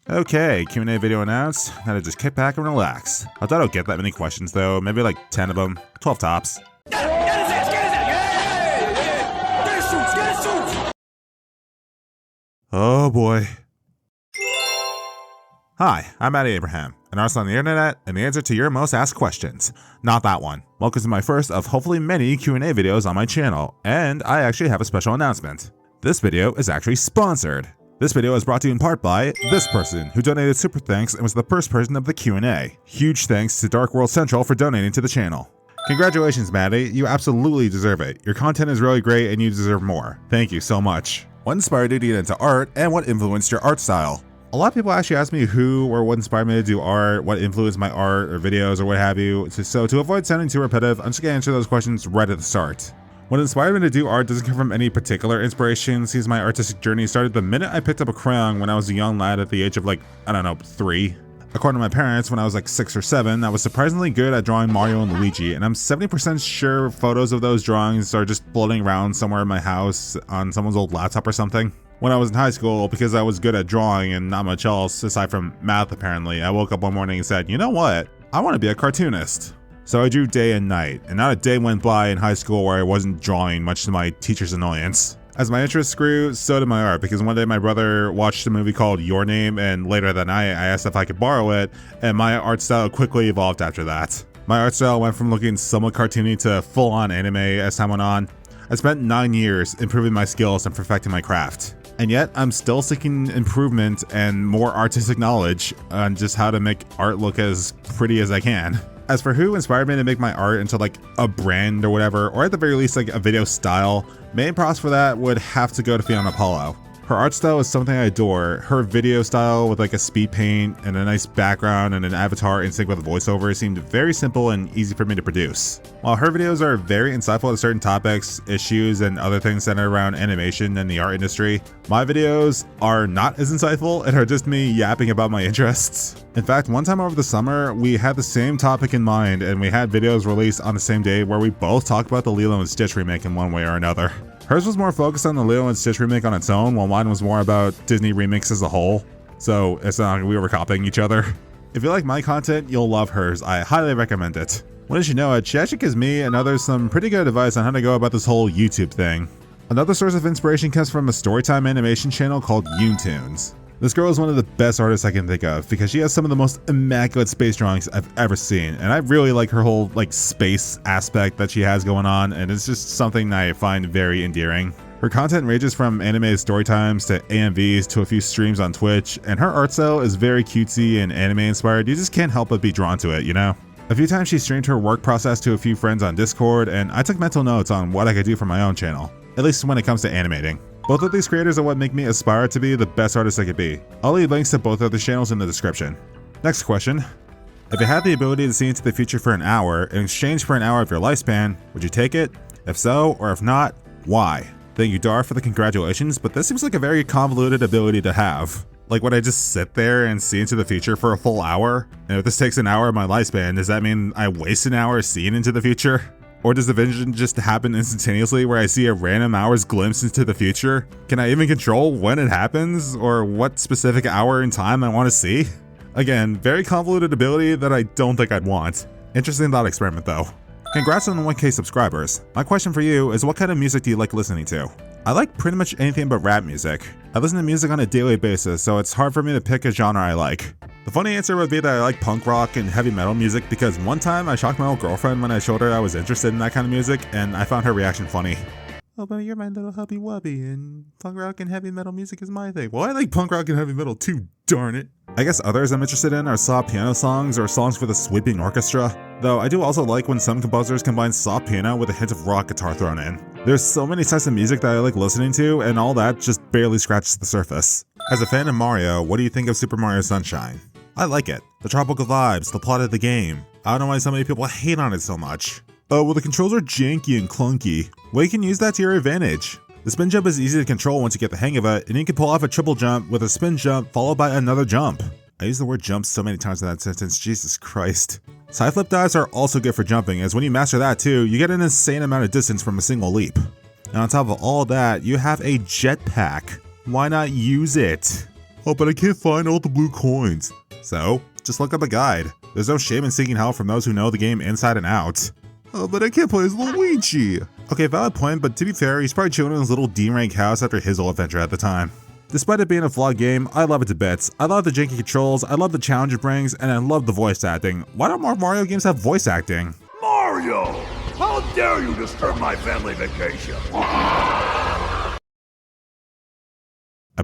Okay, Q&A video announced. Now to just kick back and relax. I thought I'd get that many questions though, maybe like 10 of them, 12 tops. Oh boy. Hi, I'm Maddie Abraham, an artist on the internet and the answer to your most asked questions. Not that one. Welcome to my first of hopefully many Q&A videos on my channel, and I actually have a special announcement. This video is actually sponsored. This video is brought to you in part by this person, who donated super thanks and was the first person of the Q&A. Huge thanks to Dark World Central for donating to the channel. Congratulations, Maddie, you absolutely deserve it. Your content is really great and you deserve more. Thank you so much. What inspired you to get into art, and what influenced your art style? A lot of people actually ask me who or what inspired me to do art, what influenced my art or videos or what have you, so to avoid sounding too repetitive, I'm just going to answer those questions right at the start. What inspired me to do art doesn't come from any particular inspiration, since my artistic journey started the minute I picked up a crayon when I was a young lad at the age of 3. According to my parents, when I was 6 or 7, I was surprisingly good at drawing Mario and Luigi, and I'm 70% sure photos of those drawings are just floating around somewhere in my house on someone's old laptop or something. When I was in high school, because I was good at drawing and not much else aside from math apparently, I woke up one morning and said, you know what, I want to be a cartoonist. So I drew day and night, and not a day went by in high school where I wasn't drawing, much to my teacher's annoyance. As my interests grew, so did my art, because one day my brother watched a movie called Your Name, and later that night I asked if I could borrow it, and my art style quickly evolved after that. My art style went from looking somewhat cartoony to full-on anime as time went on. I spent 9 years improving my skills and perfecting my craft. And yet, I'm still seeking improvement and more artistic knowledge on just how to make art look as pretty as I can. As for who inspired me to make my art into a brand or whatever, or at the very least a video style, main props for that would have to go to Fionapollo. Her art style is something I adore. Her video style with a speed paint and a nice background and an avatar in sync with a voiceover seemed very simple and easy for me to produce. While her videos are very insightful to certain topics, issues, and other things centered around animation and the art industry, my videos are not as insightful and are just me yapping about my interests. In fact, one time over the summer, we had the same topic in mind and we had videos released on the same day where we both talked about the Lilo and Stitch remake in one way or another. Hers was more focused on the Lilo and Stitch remake on its own, while mine was more about Disney remakes as a whole. So it's not like we were copying each other. If you like my content, you'll love hers. I highly recommend it. Once you know it, she actually gives me and others some pretty good advice on how to go about this whole YouTube thing. Another source of inspiration comes from a storytime animation channel called Yoontoons. This girl is one of the best artists I can think of because she has some of the most immaculate space drawings I've ever seen, and I really like her whole space aspect that she has going on, and it's just something I find very endearing. Her content ranges from animated storytimes to AMVs to a few streams on Twitch, and her art style is very cutesy and anime inspired. You just can't help but be drawn to it, you know? A few times she streamed her work process to a few friends on Discord, and I took mental notes on what I could do for my own channel, at least when it comes to animating. Both of these creators are what make me aspire to be the best artist I could be. I'll leave links to both of their channels in the description. Next question. If you had the ability to see into the future for an hour in exchange for an hour of your lifespan, would you take it? If so, or if not, why? Thank you, Dar, for the congratulations, but this seems like a very convoluted ability to have. Would I just sit there and see into the future for a full hour? And if this takes an hour of my lifespan, does that mean I waste an hour seeing into the future? Or does the vision just happen instantaneously where I see a random hour's glimpse into the future? Can I even control when it happens or what specific hour in time I want to see? Again, very convoluted ability that I don't think I'd want. Interesting thought experiment though. Congrats on the 1K subscribers. My question for you is, what kind of music do you like listening to? I like pretty much anything but rap music. I listen to music on a daily basis, so it's hard for me to pick a genre I like. The funny answer would be that I like punk rock and heavy metal music because one time I shocked my old girlfriend when I showed her I was interested in that kind of music, and I found her reaction funny. Oh, but you're my little hubby wubby, and punk rock and heavy metal music is my thing. Well, I like punk rock and heavy metal too, darn it. I guess others I'm interested in are soft piano songs or songs with a sweeping orchestra, though I do also like when some composers combine soft piano with a hint of rock guitar thrown in. There's so many types of music that I like listening to, and all that just barely scratches the surface. As a fan of Mario, what do you think of Super Mario Sunshine? I like it. The tropical vibes, the plot of the game. I don't know why so many people hate on it so much. Oh, well, the controls are janky and clunky. Well, you can use that to your advantage. The spin jump is easy to control once you get the hang of it, and you can pull off a triple jump with a spin jump followed by another jump. I use the word jump so many times in that sentence, Jesus Christ. Side flip dives are also good for jumping, as when you master that too, you get an insane amount of distance from a single leap. And on top of all that, you have a jetpack. Why not use it? Oh, but I can't find all the blue coins. So, just look up a guide. There's no shame in seeking help from those who know the game inside and out. Oh, but I can't play as Luigi. Okay, valid point, but to be fair, he's probably chilling in his little D-rank house after his old adventure at the time. Despite it being a flawed game, I love it to bits. I love the janky controls, I love the challenge it brings, and I love the voice acting. Why don't more Mario games have voice acting? Mario! How dare you disturb my family vacation? I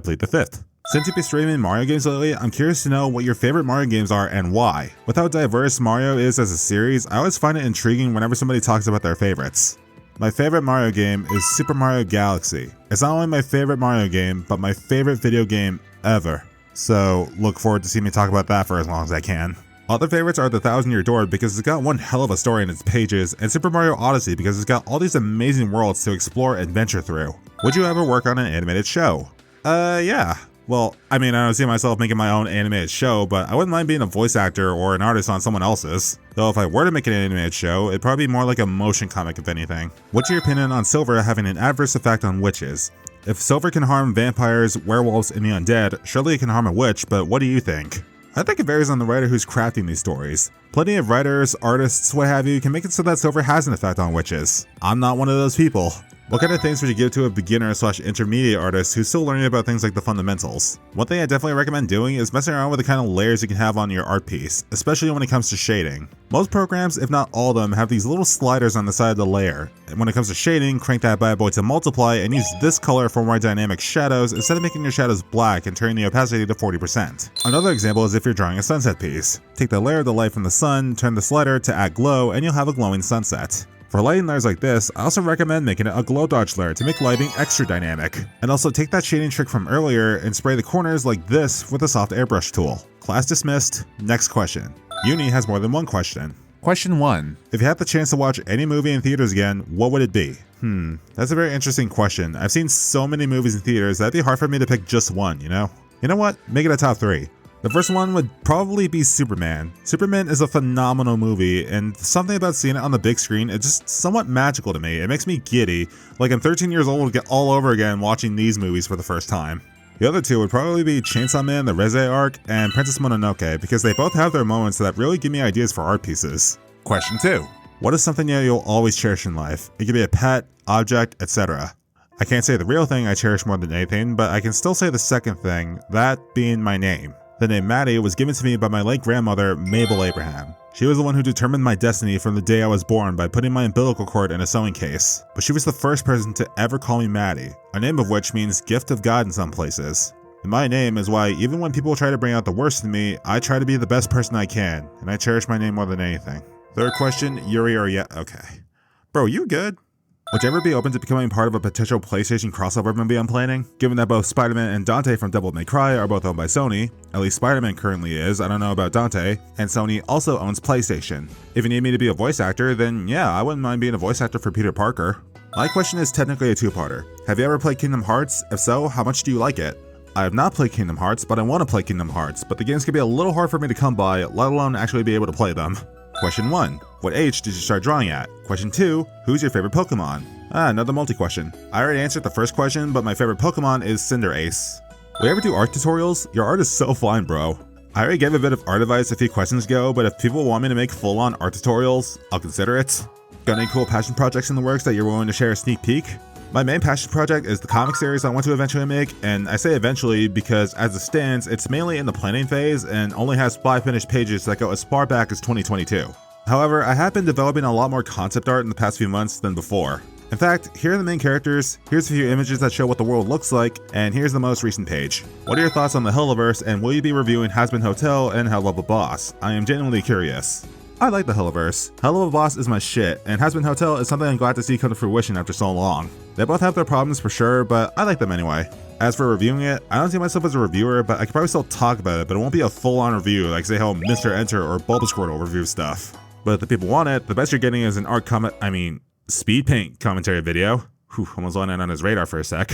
plead the fifth. Since you've been streaming Mario games lately, I'm curious to know what your favorite Mario games are and why. With how diverse Mario is as a series, I always find it intriguing whenever somebody talks about their favorites. My favorite Mario game is Super Mario Galaxy. It's not only my favorite Mario game, but my favorite video game ever. So look forward to seeing me talk about that for as long as I can. Other favorites are the Thousand Year Door because it's got one hell of a story in its pages, and Super Mario Odyssey because it's got all these amazing worlds to explore and venture through. Would you ever work on an animated show? Yeah. Well, I mean, I don't see myself making my own animated show, but I wouldn't mind being a voice actor or an artist on someone else's. Though if I were to make an animated show, it'd probably be more like a motion comic if anything. What's your opinion on silver having an adverse effect on witches? If silver can harm vampires, werewolves, and the undead, surely it can harm a witch, but what do you think? I think it varies on the writer who's crafting these stories. Plenty of writers, artists, what have you, can make it so that silver has an effect on witches. I'm not one of those people. What kind of things would you give to a beginner/intermediate artist who's still learning about things like the fundamentals? One thing I definitely recommend doing is messing around with the kind of layers you can have on your art piece, especially when it comes to shading. Most programs, if not all of them, have these little sliders on the side of the layer. And when it comes to shading, crank that bad boy to multiply and use this color for more dynamic shadows instead of making your shadows black and turning the opacity to 40%. Another example is if you're drawing a sunset piece. Take the layer of the light from the sun, turn the slider to add glow, and you'll have a glowing sunset. For lighting layers like this, I also recommend making it a glow dodge layer to make lighting extra dynamic. And also take that shading trick from earlier and spray the corners like this with a soft airbrush tool. Class dismissed. Next question. Uni has more than one question. Question 1. If you had the chance to watch any movie in theaters again, what would it be? That's a very interesting question. I've seen so many movies in theaters that it'd be hard for me to pick just one, you know? You know what? Make it a top 3. The first one would probably be Superman. Superman is a phenomenal movie, and something about seeing it on the big screen is just somewhat magical to me. It makes me giddy, like I'm 13 years old get all over again watching these movies for the first time. The other two would probably be Chainsaw Man, the Reze arc, and Princess Mononoke, because they both have their moments that really give me ideas for art pieces. Question 2. What is something that you'll always cherish in life? It could be a pet, object, etc. I can't say the real thing I cherish more than anything, but I can still say the second thing, that being my name. The name Maddie was given to me by my late grandmother, Mabel Abraham. She was the one who determined my destiny from the day I was born by putting my umbilical cord in a sewing case. But she was the first person to ever call me Maddie, a name of which means gift of God in some places. And my name is why even when people try to bring out the worst in me, I try to be the best person I can, and I cherish my name more than anything. Third question, Yuri or okay. Bro, you good? Would you ever be open to becoming part of a potential PlayStation crossover movie I'm planning? Given that both Spider-Man and Dante from Devil May Cry are both owned by Sony, at least Spider-Man currently is, I don't know about Dante, and Sony also owns PlayStation. If you need me to be a voice actor, then yeah, I wouldn't mind being a voice actor for Peter Parker. My question is technically a two-parter. Have you ever played Kingdom Hearts? If so, how much do you like it? I have not played Kingdom Hearts, but I want to play Kingdom Hearts, but the games can be a little hard for me to come by, let alone actually be able to play them. Question 1. What age did you start drawing at? Question 2. Who's your favorite Pokemon? Another multi-question. I already answered the first question, but my favorite Pokemon is Cinderace. Will you ever do art tutorials? Your art is so fine, bro. I already gave a bit of art advice a few questions ago, but if people want me to make full-on art tutorials, I'll consider it. Got any cool passion projects in the works that you're willing to share a sneak peek? My main passion project is the comic series I want to eventually make, and I say eventually because as it stands, it's mainly in the planning phase and only has 5 finished pages that go as far back as 2022. However, I have been developing a lot more concept art in the past few months than before. In fact, here are the main characters, here's a few images that show what the world looks like, and here's the most recent page. What are your thoughts on the Helloverse, and will you be reviewing Hazbin Hotel and Hell of a Boss? I am genuinely curious. I like the Helloverse. Hell of a Boss is my shit, and Hazbin Hotel is something I'm glad to see come to fruition after so long. They both have their problems for sure, but I like them anyway. As for reviewing it, I don't see myself as a reviewer, but I could probably still talk about it, but it won't be a full-on review like say how Mr. Enter or Bulbasquirtle review stuff. But if the people want it, the best you're getting is an speed paint commentary video. Almost went in on his radar for a sec.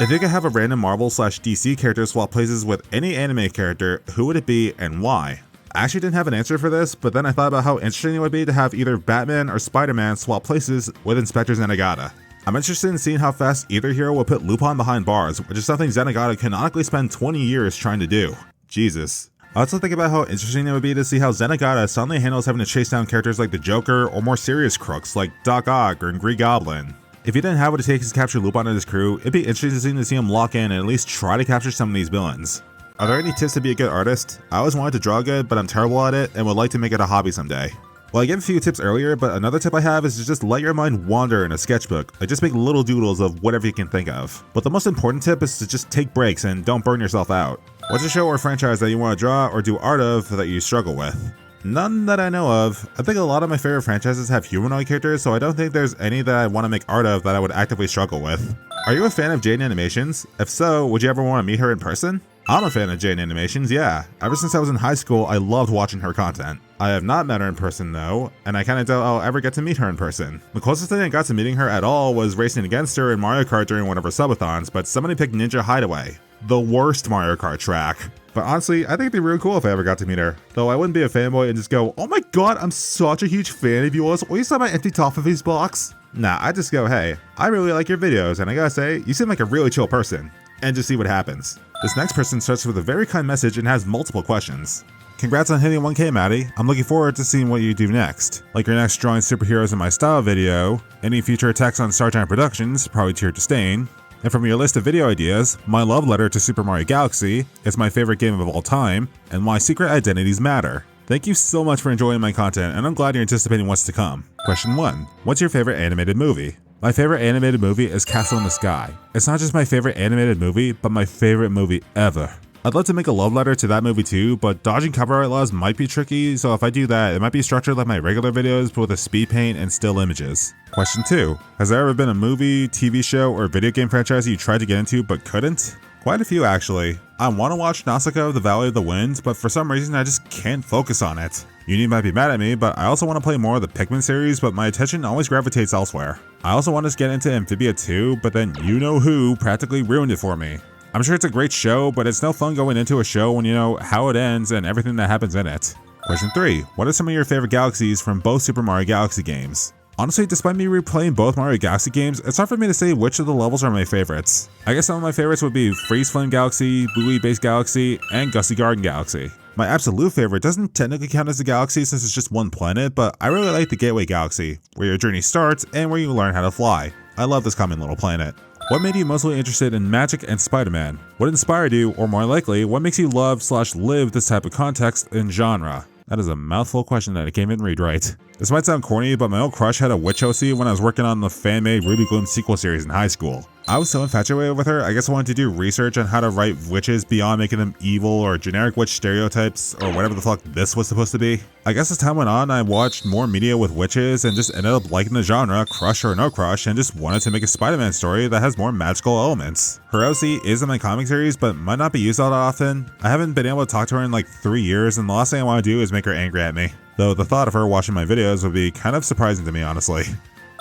If you could have a random Marvel/DC character swap places with any anime character, who would it be and why? I actually didn't have an answer for this, but then I thought about how interesting it would be to have either Batman or Spider-Man swap places with Inspector Zenigata. I'm interested in seeing how fast either hero will put Lupin behind bars, which is something Zenigata canonically spent 20 years trying to do. Jesus. I also think about how interesting it would be to see how Zenigata suddenly handles having to chase down characters like the Joker or more serious crooks like Doc Ock or Green Goblin. If he didn't have what it takes to capture Lupin and his crew, it'd be interesting to see him lock in and at least try to capture some of these villains. Are there any tips to be a good artist? I always wanted to draw good, but I'm terrible at it and would like to make it a hobby someday. Well, I gave a few tips earlier, but another tip I have is to just let your mind wander in a sketchbook. Like just make little doodles of whatever you can think of. But the most important tip is to just take breaks and don't burn yourself out. What's a show or franchise that you want to draw or do art of that you struggle with? None that I know of. I think a lot of my favorite franchises have humanoid characters, so I don't think there's any that I want to make art of that I would actively struggle with. Are you a fan of Jane Animations? If so, would you ever want to meet her in person? I'm a fan of Jane Animations, yeah. Ever since I was in high school, I loved watching her content. I have not met her in person though, and I kinda doubt I'll ever get to meet her in person. The closest thing I got to meeting her at all was racing against her in Mario Kart during one of her subathons, but somebody picked Ninja Hideaway. The worst Mario Kart track. But honestly, I think it'd be really cool if I ever got to meet her. Though I wouldn't be a fanboy and just go, oh my god, I'm such a huge fan of yours. Will you sign my empty Toffees box? Nah, I just go, hey, I really like your videos, and I gotta say, you seem like a really chill person. And just see what happens. This next person starts with a very kind message and has multiple questions. Congrats on hitting 1K, Maddie. I'm looking forward to seeing what you do next. Like your next drawing superheroes in my style video, any future attacks on Star Time Productions, probably to your disdain. And from your list of video ideas, my love letter to Super Mario Galaxy, it's my favorite game of all time, and why secret identities matter. Thank you so much for enjoying my content, and I'm glad you're anticipating what's to come. Question 1. What's your favorite animated movie? My favorite animated movie is Castle in the Sky. It's not just my favorite animated movie, but my favorite movie ever. I'd love to make a love letter to that movie too, but dodging copyright laws might be tricky, so if I do that, it might be structured like my regular videos but with a speed paint and still images. Question 2. Has there ever been a movie, TV show, or video game franchise you tried to get into but couldn't? Quite a few actually. I want to watch Asuka The Valley of the Wind, but for some reason I just can't focus on it. Uni might be mad at me, but I also want to play more of the Pikmin series, but my attention always gravitates elsewhere. I also want to get into Amphibia 2, but then you-know-who practically ruined it for me. I'm sure it's a great show, but it's no fun going into a show when you know how it ends and everything that happens in it. Question 3. What are some of your favorite galaxies from both Super Mario Galaxy games? Honestly, despite me replaying both Mario Galaxy games, it's hard for me to say which of the levels are my favorites. I guess some of my favorites would be Freeze Flame Galaxy, Buoy Base Galaxy, and Gusty Garden Galaxy. My absolute favorite doesn't technically count as a galaxy since it's just one planet, but I really like the Gateway Galaxy, where your journey starts and where you learn how to fly. I love this common little planet. What made you mostly interested in magic and Spider-Man? What inspired you, or more likely, what makes you love/live this type of context and genre? That is a mouthful question that I can't even read right. This might sound corny, but my old crush had a witch OC when I was working on the fan-made Ruby Gloom sequel series in high school. I was so infatuated with her, I guess I wanted to do research on how to write witches beyond making them evil or generic witch stereotypes or whatever the fuck this was supposed to be. I guess as time went on, I watched more media with witches and just ended up liking the genre, crush or no crush, and just wanted to make a Spider-Man story that has more magical elements. Her OC is in my comic series, but might not be used all that often. I haven't been able to talk to her in like 3 years, and the last thing I want to do is make her angry at me. Though the thought of her watching my videos would be kind of surprising to me, honestly.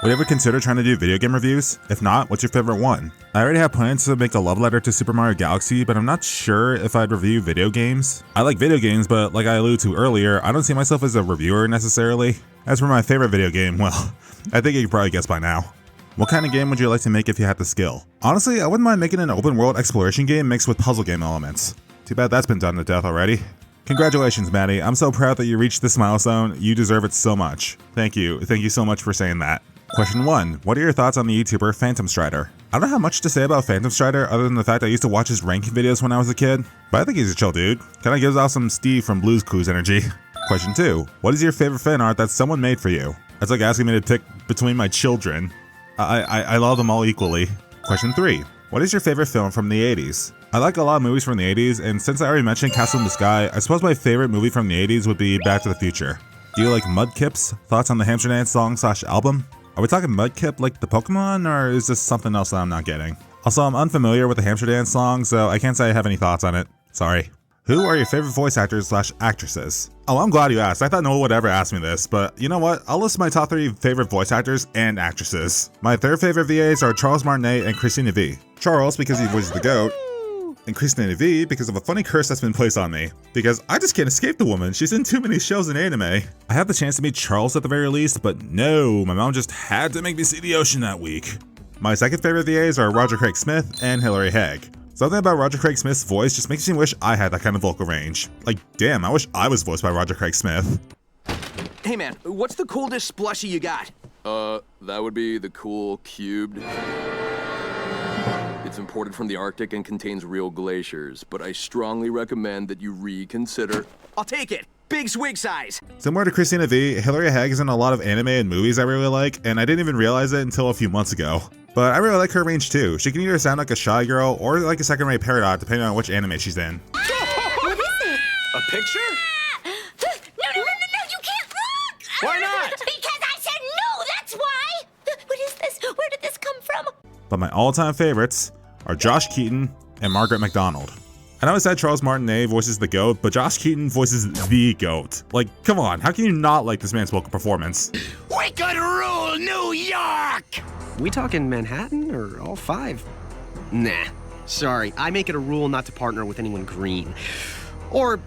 Would you ever consider trying to do video game reviews? If not, what's your favorite one? I already have plans to make a love letter to Super Mario Galaxy, but I'm not sure if I'd review video games. I like video games, but like I alluded to earlier, I don't see myself as a reviewer necessarily. As for my favorite video game, well, I think you can probably guess by now. What kind of game would you like to make if you had the skill? Honestly, I wouldn't mind making an open world exploration game mixed with puzzle game elements. Too bad that's been done to death already. Congratulations, Maddie. I'm so proud that you reached this milestone. You deserve it so much. Thank you. Thank you so much for saying that. Question 1. What are your thoughts on the YouTuber Phantom Strider? I don't have much to say about Phantom Strider other than the fact I used to watch his ranking videos when I was a kid, but I think he's a chill dude. Kinda gives off some Steve from Blue's Clues energy. Question 2. What is your favorite fan art that someone made for you? That's like asking me to pick between my children. I love them all equally. Question 3. What is your favorite film from the 80s? I like a lot of movies from the 80s, and since I already mentioned Castle in the Sky, I suppose my favorite movie from the 80s would be Back to the Future. Do you like Mudkips? Thoughts on the Hamster Dance song/album? Are we talking Mudkip like the Pokemon, or is this something else that I'm not getting? Also, I'm unfamiliar with the Hamster Dance song, so I can't say I have any thoughts on it. Sorry. Who are your favorite voice actors/actresses? Oh, I'm glad you asked. I thought no one would ever ask me this, but you know what? I'll list my top 3 favorite voice actors and actresses. My third favorite VAs are Charles Martinet and Christina V. Charles, because he voices the GOAT, and Christina V because of a funny curse that's been placed on me. Because I just can't escape the woman. She's in too many shows and anime. I had the chance to meet Charles at the very least, but no, my mom just had to make me see the ocean that week. My second favorite VAs are Roger Craig Smith and Hilary Haig. Something about Roger Craig Smith's voice just makes me wish I had that kind of vocal range. Like, damn, I wish I was voiced by Roger Craig Smith. Hey man, what's the coolest plushie you got? That would be the cool cubed. It's imported from the Arctic and contains real glaciers, but I strongly recommend that you reconsider. I'll take it. Big swig size. Similar to Christina V, Hilary Haig is in a lot of anime and movies I really like, and I didn't even realize it until a few months ago. But I really like her range too. She can either sound like a shy girl or like a second-rate parrot depending on which anime she's in. What is it? A picture? No, you can't look! Why not? Because I said no, that's why! What is this? Where did this come from? But my all-time favorites are Josh Keaton and Margaret MacDonald. I know I said Charles Martinet voices the GOAT, but Josh Keaton voices the GOAT. Like, come on, how can you not like this man's vocal performance? We could rule New York! We talking Manhattan or all five? Nah. Sorry, I make it a rule not to partner with anyone green. Or,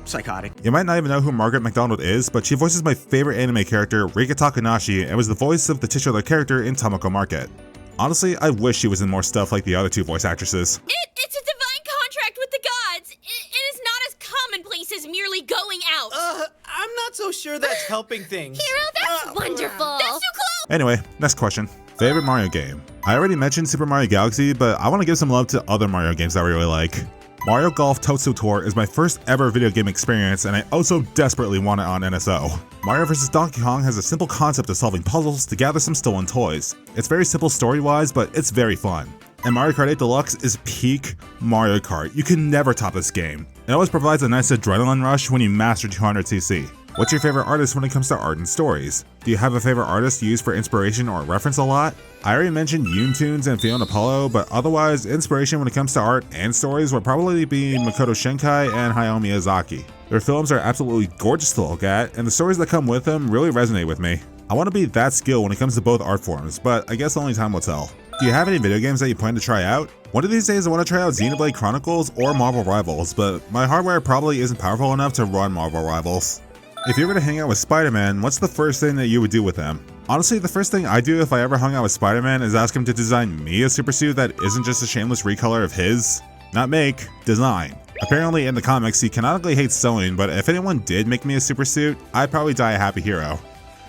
psychotic. You might not even know who Margaret MacDonald is, but she voices my favorite anime character, Rika Takanashi, and was the voice of the titular character in Tamako Market. Honestly, I wish she was in more stuff like the other two voice actresses. It's a divine contract with the gods. It is not as commonplace as merely going out. I'm not so sure that's helping things. Hero, that's wonderful. That's too close. Anyway, next question. Favorite Mario game? I already mentioned Super Mario Galaxy, but I want to give some love to other Mario games that I really like. Mario Golf Toadstool Tour is my first ever video game experience, and I also desperately want it on NSO. Mario vs. Donkey Kong has a simple concept of solving puzzles to gather some stolen toys. It's very simple story-wise, but it's very fun. And Mario Kart 8 Deluxe is peak Mario Kart. You can never top this game. It always provides a nice adrenaline rush when you master 200cc. What's your favorite artist when it comes to art and stories? Do you have a favorite artist you use for inspiration or reference a lot? I already mentioned Yoontoons and Fionapollo, but otherwise, inspiration when it comes to art and stories would probably be Makoto Shinkai and Hayao Miyazaki. Their films are absolutely gorgeous to look at, and the stories that come with them really resonate with me. I want to be that skilled when it comes to both art forms, but I guess only time will tell. Do you have any video games that you plan to try out? One of these days I want to try out Xenoblade Chronicles or Marvel Rivals, but my hardware probably isn't powerful enough to run Marvel Rivals. If you were to hang out with Spider-Man, what's the first thing that you would do with him? Honestly, the first thing I'd do if I ever hung out with Spider-Man is ask him to design me a supersuit that isn't just a shameless recolor of his. Not make, design. Apparently in the comics he canonically hates sewing, but if anyone did make me a supersuit, I'd probably die a happy hero.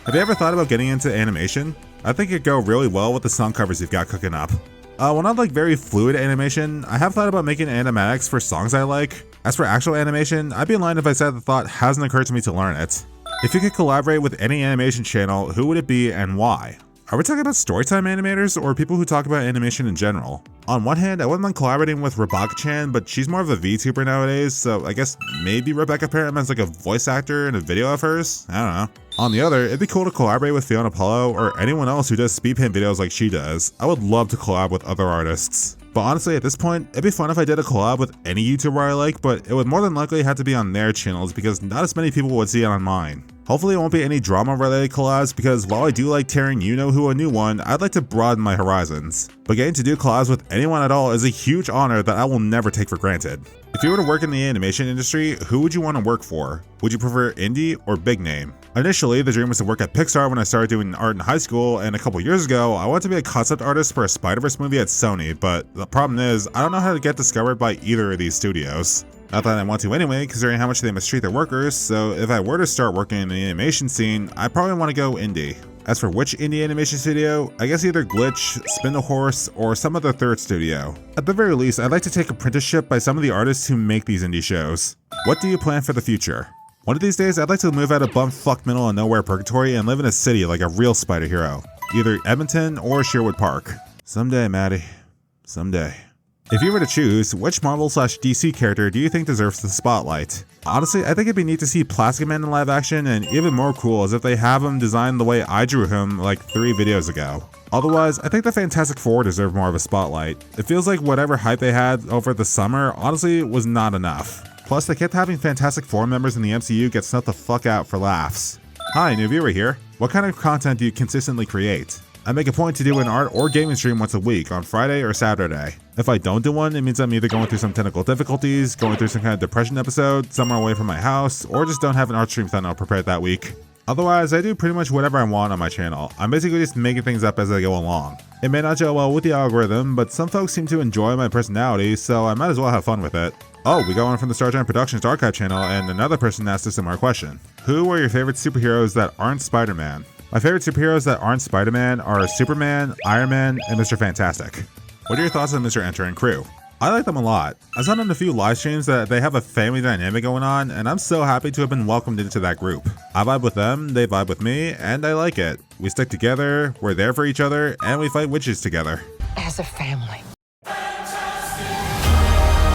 Have you ever thought about getting into animation? I think it'd go really well with the song covers you've got cooking up. When I like very fluid animation, I have thought about making animatics for songs I like. As for actual animation, I'd be lying if I said the thought hasn't occurred to me to learn it. If you could collaborate with any animation channel, who would it be and why? Are we talking about storytime animators or people who talk about animation in general? On one hand, I wouldn't mind collaborating with Rebecca-chan, but she's more of a VTuber nowadays, so I guess maybe Rebecca Perriman's like a voice actor in a video of hers? I don't know. On the other, it'd be cool to collaborate with Fionapollo or anyone else who does speed paint videos like she does. I would love to collab with other artists. But honestly, at this point, it'd be fun if I did a collab with any YouTuber I like, but it would more than likely have to be on their channels because not as many people would see it on mine. Hopefully it won't be any drama-related collabs because while I do like tearing you-know-who a new one, I'd like to broaden my horizons. But getting to do collabs with anyone at all is a huge honor that I will never take for granted. If you were to work in the animation industry, who would you want to work for? Would you prefer indie or big name? Initially, the dream was to work at Pixar when I started doing art in high school, and a couple years ago, I wanted to be a concept artist for a Spider-Verse movie at Sony, but the problem is, I don't know how to get discovered by either of these studios. Not that I want to anyway, considering how much they mistreat their workers, so if I were to start working in the animation scene, I'd probably want to go indie. As for which indie animation studio, I guess either Glitch, Spin the Horse, or some other third studio. At the very least, I'd like to take apprenticeship by some of the artists who make these indie shows. What do you plan for the future? One of these days, I'd like to move out of bumfuck middle of nowhere purgatory and live in a city like a real spider hero. Either Edmonton or Sherwood Park. Someday, Maddie. Someday. If you were to choose, which Marvel/DC character do you think deserves the spotlight? Honestly, I think it'd be neat to see Plastic Man in live action, and even more cool is if they have him designed the way I drew him like 3 videos ago. Otherwise, I think the Fantastic Four deserve more of a spotlight. It feels like whatever hype they had over the summer honestly was not enough. Plus, they kept having Fantastic Four members in the MCU get snuffed the fuck out for laughs. Hi, new viewer here. What kind of content do you consistently create? I make a point to do an art or gaming stream once a week on Friday or Saturday. If I don't do one, it means I'm either going through some technical difficulties, going through some kind of depression episode, somewhere away from my house, or just don't have an art stream thumbnail prepared that week. Otherwise, I do pretty much whatever I want on my channel. I'm basically just making things up as I go along. It may not gel well with the algorithm, but some folks seem to enjoy my personality, so I might as well have fun with it. Oh, we got one from the Star Giant Productions archive channel, and another person asked a similar question. Who are your favorite superheroes that aren't Spider-Man? My favorite superheroes that aren't Spider-Man are Superman, Iron Man, and Mr. Fantastic. What are your thoughts on Mr. Enter and crew? I like them a lot. I saw in a few live streams that they have a family dynamic going on, and I'm so happy to have been welcomed into that group. I vibe with them, they vibe with me, and I like it. We stick together, we're there for each other, and we fight witches together. As a family.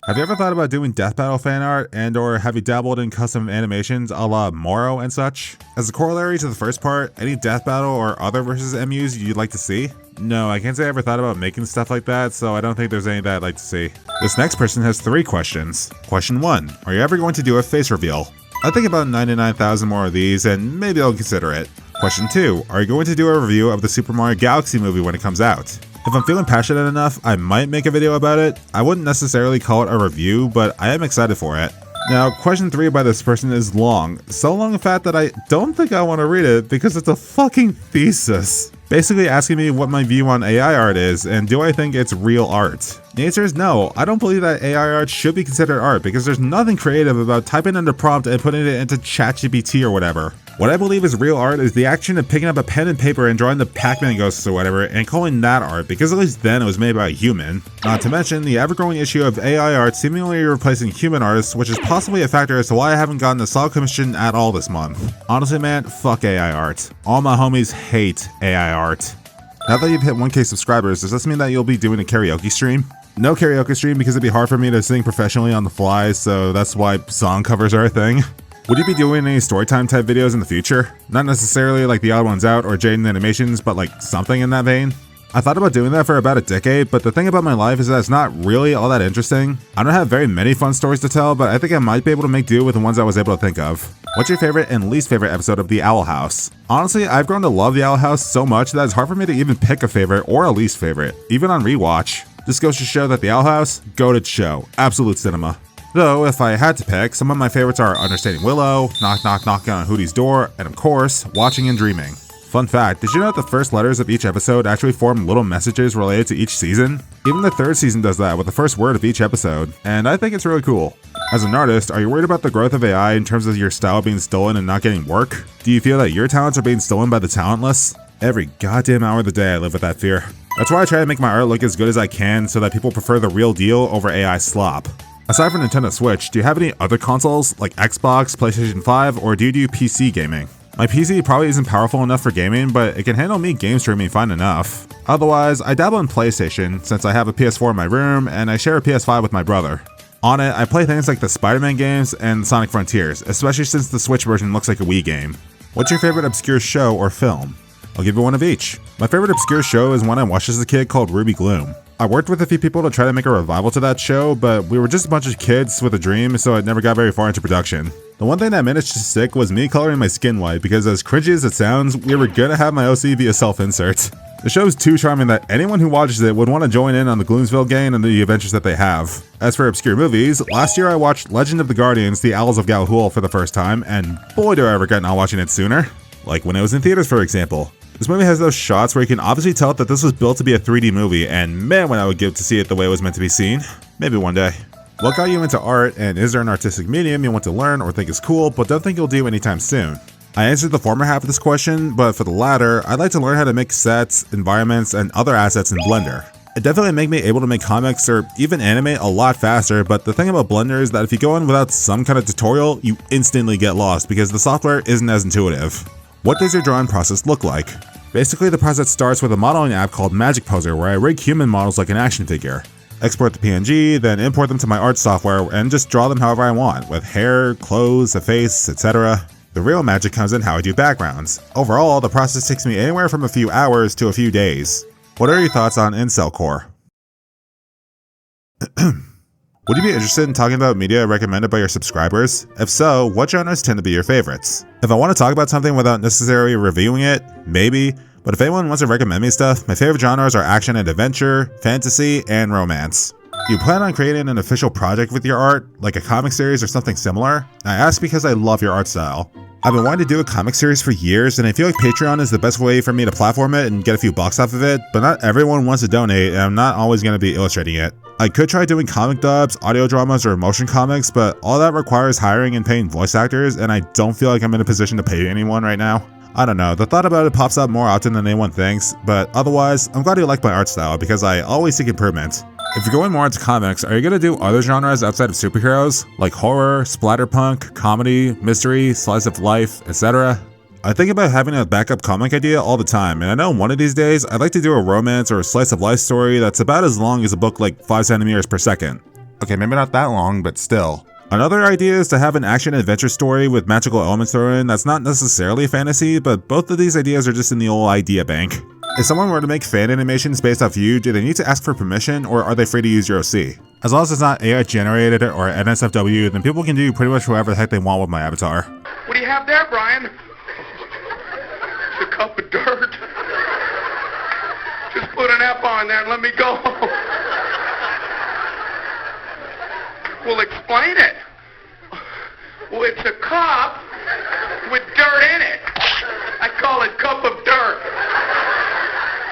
Have you ever thought about doing Death Battle fan art, and or have you dabbled in custom animations a la Moro and such? As a corollary to the first part, any Death Battle or other versus MUs you'd like to see? No, I can't say I ever thought about making stuff like that, so I don't think there's any that I'd like to see. This next person has 3 questions. Question 1, are you ever going to do a face reveal? I think about 99,000 more of these, and maybe I'll consider it. Question 2, are you going to do a review of the Super Mario Galaxy movie when it comes out? If I'm feeling passionate enough, I might make a video about it. I wouldn't necessarily call it a review, but I am excited for it. Now, question 3 by this person is long. So long in fact that I don't think I want to read it because it's a fucking thesis. Basically asking me what my view on AI art is and do I think it's real art. The answer is no, I don't believe that AI art should be considered art because there's nothing creative about typing in the prompt and putting it into ChatGPT or whatever. What I believe is real art is the action of picking up a pen and paper and drawing the Pac-Man ghosts or whatever and calling that art because at least then it was made by a human. Not to mention the ever-growing issue of AI art seemingly replacing human artists, which is possibly a factor as to why I haven't gotten a solid commission at all this month. Honestly man, fuck AI art. All my homies hate AI art. Now that you've hit 1K subscribers, does this mean that you'll be doing a karaoke stream? No karaoke stream because it'd be hard for me to sing professionally on the fly, so that's why song covers are a thing. Would you be doing any storytime type videos in the future? Not necessarily like The Odd Ones Out or Jaden Animations, but like something in that vein? I thought about doing that for about a decade, but the thing about my life is that it's not really all that interesting. I don't have very many fun stories to tell, but I think I might be able to make do with the ones I was able to think of. What's your favorite and least favorite episode of The Owl House? Honestly, I've grown to love The Owl House so much that it's hard for me to even pick a favorite or a least favorite, even on rewatch. This goes to show that The Owl House, goated show, absolute cinema. Though, if I had to pick, some of my favorites are Understanding Willow, Knock Knock Knocking on Hootie's Door, and of course, Watching and Dreaming. Fun fact, did you know that the first letters of each episode actually form little messages related to each season? Even the 3rd season does that with the first word of each episode, and I think it's really cool. As an artist, are you worried about the growth of AI in terms of your style being stolen and not getting work? Do you feel that your talents are being stolen by the talentless? Every goddamn hour of the day I live with that fear. That's why I try to make my art look as good as I can so that people prefer the real deal over AI slop. Aside from Nintendo Switch, do you have any other consoles like Xbox, PlayStation 5, or do you do PC gaming? My PC probably isn't powerful enough for gaming, but it can handle me game streaming fine enough. Otherwise, I dabble in PlayStation since I have a PS4 in my room and I share a PS5 with my brother. On it, I play things like the Spider-Man games and Sonic Frontiers, especially since the Switch version looks like a Wii game. What's your favorite obscure show or film? I'll give you one of each. My favorite obscure show is one I watched as a kid called Ruby Gloom. I worked with a few people to try to make a revival to that show, but we were just a bunch of kids with a dream, so it never got very far into production. The one thing that managed to stick was me coloring my skin white because as cringy as it sounds, we were gonna have my OC be a self-insert. The show is too charming that anyone who watches it would want to join in on the Gloomsville gang and the adventures that they have. As for obscure movies, last year I watched Legend of the Guardians: The Owls of Ga'Hoole for the first time, and boy do I regret not watching it sooner. Like when it was in theaters, for example. This movie has those shots where you can obviously tell that this was built to be a 3D movie, and man when I would give to see it the way it was meant to be seen. Maybe one day. What got you into art, and is there an artistic medium you want to learn or think is cool but don't think you'll do anytime soon? I answered the former half of this question, but for the latter, I'd like to learn how to make sets, environments, and other assets in Blender. It definitely make me able to make comics or even animate a lot faster, but the thing about Blender is that if you go in without some kind of tutorial, you instantly get lost because the software isn't as intuitive. What does your drawing process look like? Basically, the process starts with a modeling app called Magic Poser where I rig human models like an action figure. Export the PNG, then import them to my art software and just draw them however I want, with hair, clothes, a face, etc. The real magic comes in how I do backgrounds. Overall, the process takes me anywhere from a few hours to a few days. What are your thoughts on incel core? Would you be interested in talking about media recommended by your subscribers? If so, what genres tend to be your favorites? If I want to talk about something without necessarily reviewing it, maybe, but if anyone wants to recommend me stuff, my favorite genres are action and adventure, fantasy, and romance. Do you plan on creating an official project with your art, like a comic series or something similar? I ask because I love your art style. I've been wanting to do a comic series for years, and I feel like Patreon is the best way for me to platform it and get a few bucks off of it, but not everyone wants to donate, and I'm not always going to be illustrating it. I could try doing comic dubs, audio dramas, or motion comics, but all that requires hiring and paying voice actors, and I don't feel like I'm in a position to pay anyone right now. I don't know, the thought about it pops up more often than anyone thinks, but otherwise, I'm glad you like my art style because I always seek improvement. If you're going more into comics, are you going to do other genres outside of superheroes, like horror, splatterpunk, comedy, mystery, slice of life, etc.? I think about having a backup comic idea all the time, and I know one of these days I'd like to do a romance or a slice of life story that's about as long as a book like 5 centimeters per second. Okay, maybe not that long, but still. Another idea is to have an action-adventure story with magical elements thrown in that's not necessarily fantasy, but both of these ideas are just in the old idea bank. If someone were to make fan animations based off you, do they need to ask for permission, or are they free to use your OC? As long as it's not AI generated or NSFW, then people can do pretty much whatever the heck they want with my avatar. What do you have there, Brian? A cup of dirt. Just put an F on there and let me go. Well, explain it. Well, it's a cup with dirt in it. I call it cup of dirt.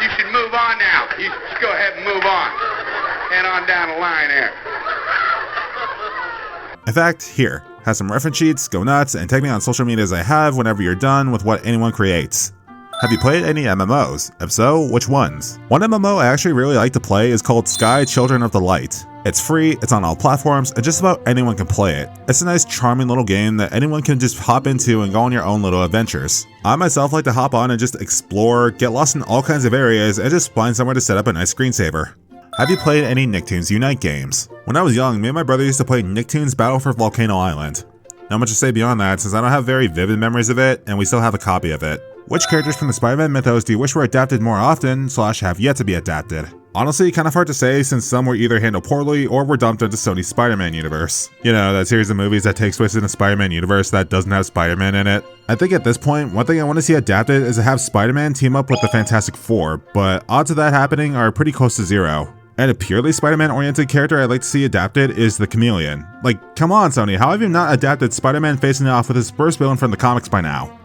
You should move on now. You should go ahead and move on. Head on down the line here. In fact, here, have some reference sheets, go nuts, and tag me on social media as I have whenever you're done with what anyone creates. Have you played any MMOs? If so, which ones? One MMO I actually really like to play is called Sky Children of the Light. It's free, it's on all platforms, and just about anyone can play it. It's a nice charming little game that anyone can just hop into and go on your own little adventures. I myself like to hop on and just explore, get lost in all kinds of areas, and just find somewhere to set up a nice screensaver. Have you played any Nicktoons Unite games? When I was young, me and my brother used to play Nicktoons Battle for Volcano Island. Not much to say beyond that since I don't have very vivid memories of it, and we still have a copy of it. Which characters from the Spider-Man mythos do you wish were adapted more often, / have yet to be adapted? Honestly, kind of hard to say since some were either handled poorly or were dumped into Sony's Spider-Man universe. You know, that series of movies that takes place in a Spider-Man universe that doesn't have Spider-Man in it. I think at this point, one thing I want to see adapted is to have Spider-Man team up with the Fantastic Four, but odds of that happening are pretty close to zero. And a purely Spider-Man oriented character I'd like to see adapted is the Chameleon. Like, come on Sony, how have you not adapted Spider-Man facing off with his first villain from the comics by now?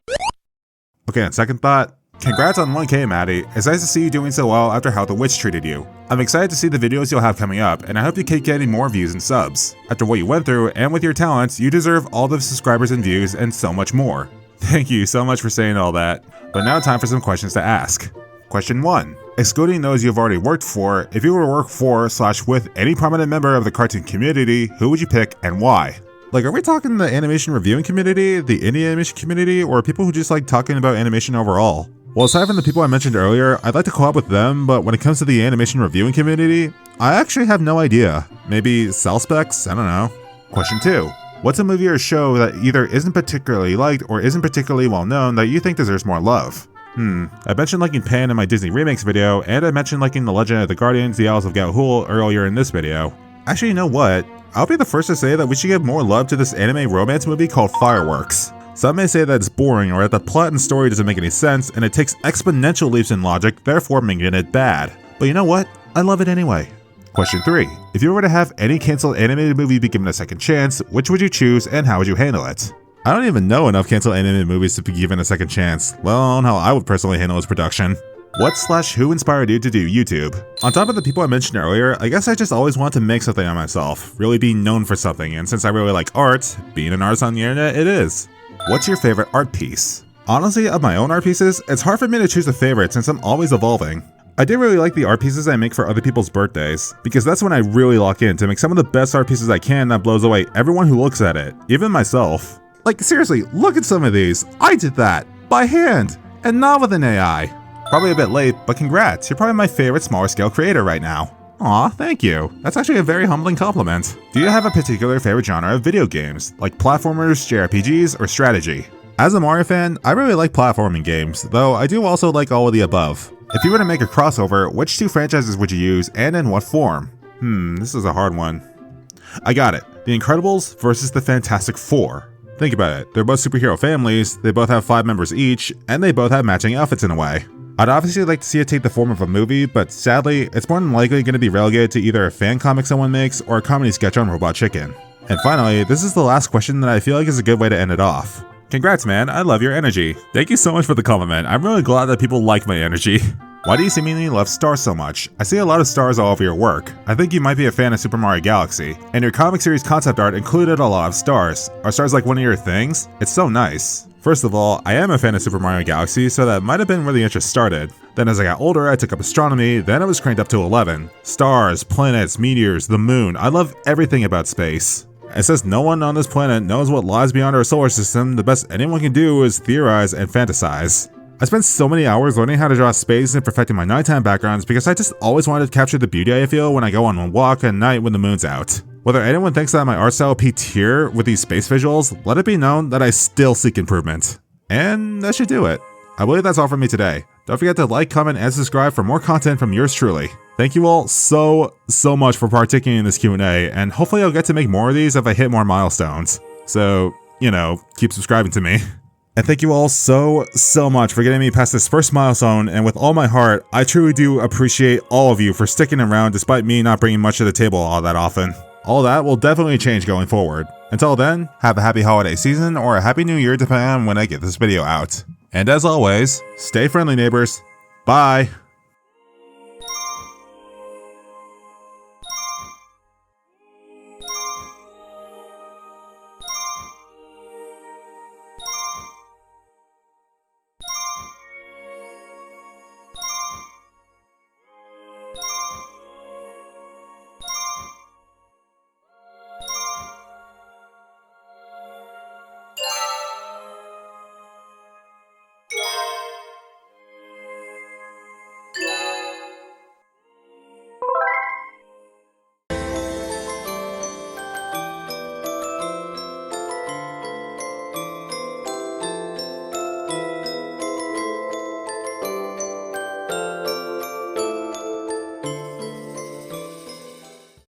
Okay, on second thought, congrats on 1K, Maddie. It's nice to see you doing so well after how the witch treated you. I'm excited to see the videos you'll have coming up, and I hope you keep getting more views and subs. After what you went through, and with your talents, you deserve all the subscribers and views, and so much more. Thank you so much for saying all that. But now time for some questions to ask. Question 1. Excluding those you've already worked for, if you were to work for / with any prominent member of the cartoon community, who would you pick and why? Like, are we talking the animation reviewing community, the indie animation community, or people who just like talking about animation overall? Well, aside from the people I mentioned earlier, I'd like to collab with them, but when it comes to the animation reviewing community, I actually have no idea. Maybe cell specs? I don't know. Question 2. What's a movie or show that either isn't particularly liked or isn't particularly well known that you think deserves more love? I mentioned liking Pan in my Disney Remakes video, and I mentioned liking The Legend of the Guardians, The Owls of Ga'Hoole earlier in this video. Actually, you know what? I'll be the first to say that we should give more love to this anime romance movie called Fireworks. Some may say that it's boring or that the plot and story doesn't make any sense and it takes exponential leaps in logic, therefore making it bad. But you know what? I love it anyway. Question 3. If you were to have any canceled animated movie be given a second chance, which would you choose and how would you handle it? I don't even know enough canceled animated movies to be given a second chance, let alone how I would personally handle its production. What / who inspired you to do YouTube? On top of the people I mentioned earlier, I guess I just always wanted to make something on myself, really be known for something, and since I really like art, being an artist on the internet, it is. What's your favorite art piece? Honestly, of my own art pieces, it's hard for me to choose a favorite since I'm always evolving. I do really like the art pieces I make for other people's birthdays, because that's when I really lock in to make some of the best art pieces I can that blows away everyone who looks at it, even myself. Like seriously, look at some of these. I did that, by hand, and not with an AI. Probably a bit late, but congrats, you're probably my favorite smaller scale creator right now. Aw, thank you. That's actually a very humbling compliment. Do you have a particular favorite genre of video games, like platformers, JRPGs, or strategy? As a Mario fan, I really like platforming games, though I do also like all of the above. If you were to make a crossover, which 2 franchises would you use and in what form? This is a hard one. I got it. The Incredibles versus the Fantastic Four. Think about it, they're both superhero families, they both have 5 members each, and they both have matching outfits in a way. I'd obviously like to see it take the form of a movie, but sadly, it's more than likely going to be relegated to either a fan comic someone makes or a comedy sketch on Robot Chicken. And finally, this is the last question that I feel like is a good way to end it off. Congrats, man. I love your energy. Thank you so much for the compliment. I'm really glad that people like my energy. Why do you seemingly love stars so much? I see a lot of stars all over your work. I think you might be a fan of Super Mario Galaxy. And your comic series concept art included a lot of stars. Are stars like one of your things? It's so nice. First of all, I am a fan of Super Mario Galaxy, so that might have been where the interest started. Then as I got older, I took up astronomy, then it was cranked up to 11. Stars, planets, meteors, the moon. I love everything about space. And since no one on this planet knows what lies beyond our solar system, the best anyone can do is theorize and fantasize. I spent so many hours learning how to draw space and perfecting my nighttime backgrounds because I just always wanted to capture the beauty I feel when I go on a walk at night when the moon's out. Whether anyone thinks that my art style peaked here with these space visuals, let it be known that I still seek improvement. And that should do it. I believe that's all from me today. Don't forget to like, comment, and subscribe for more content from yours truly. Thank you all so much for partaking in this Q&A, and hopefully I'll get to make more of these if I hit more milestones. So, keep subscribing to me. And thank you all so much for getting me past this first milestone, and with all my heart, I truly do appreciate all of you for sticking around despite me not bringing much to the table all that often. All that will definitely change going forward. Until then, have a happy holiday season or a happy new year depending on when I get this video out. And as always, stay friendly neighbors. Bye!